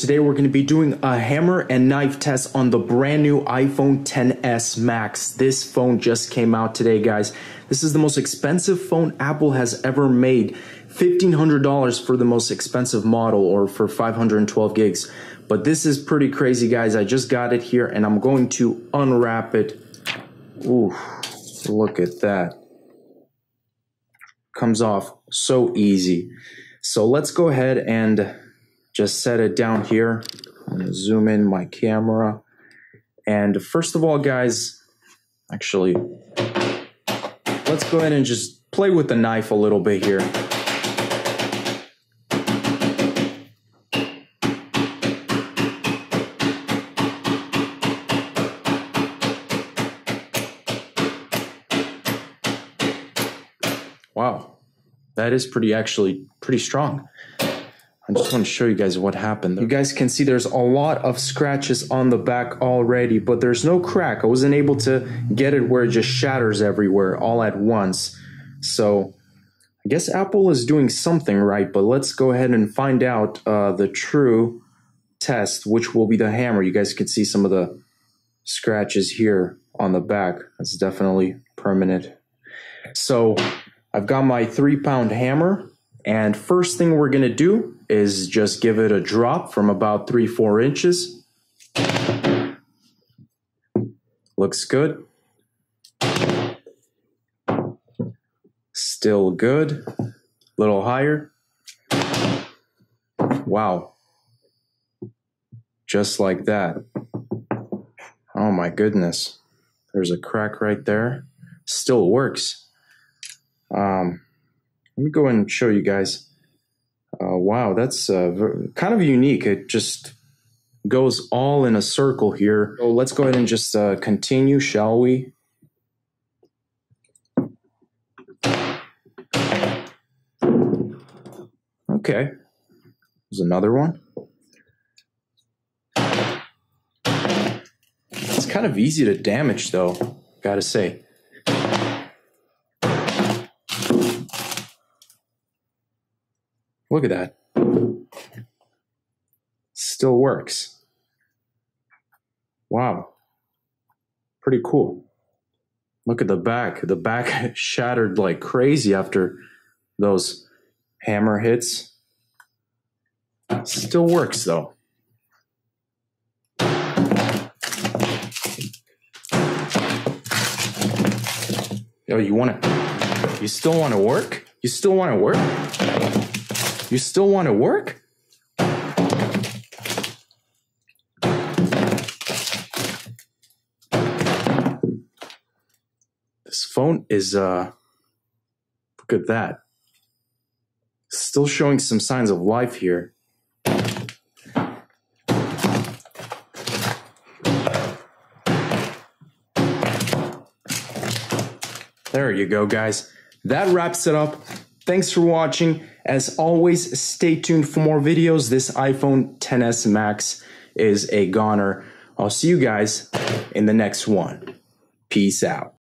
today we're going to be doing a hammer and knife test on the brand new iPhone XS Max. This phone just came out today, guys. This is the most expensive phone Apple has ever made. $1,500 for the most expensive model, or for 512 gigs. But this is pretty crazy, guys. I just got it here and I'm going to unwrap it. Ooh, look at that. Comes off so easy. So let's go ahead and just set it down here. I'm gonna zoom in my camera. And first of all, guys, actually, let's go ahead and just play with the knife a little bit here. Wow, that is actually pretty strong. I just want to show you guys what happened there. You guys can see there's a lot of scratches on the back already, but there's no crack. I wasn't able to get it where it just shatters everywhere all at once. So I guess Apple is doing something right, but let's go ahead and find out the true test, which will be the hammer. You guys can see some of the scratches here on the back. That's definitely permanent. So I've got my 3-pound hammer, and first thing we're gonna do is just give it a drop from about 3-4 inches. Looks good. Still good. A little higher. Wow. Just like that. Oh my goodness. There's a crack right there. Still works. Let me go ahead and show you guys. Wow, that's kind of unique. It just goes all in a circle here. So let's go ahead and just continue, shall we? Okay, there's another one. It's kind of easy to damage though, gotta say. Look at that. Still works. Wow. Pretty cool. Look at the back. The back shattered like crazy after those hammer hits. Still works though. Yo, you still want to work? You still want to work? You still want to work? This phone is, look at that. Still showing some signs of life here. There you go, guys. That wraps it up. Thanks for watching. As always, stay tuned for more videos. This iPhone XS Max is a goner. I'll see you guys in the next one. Peace out.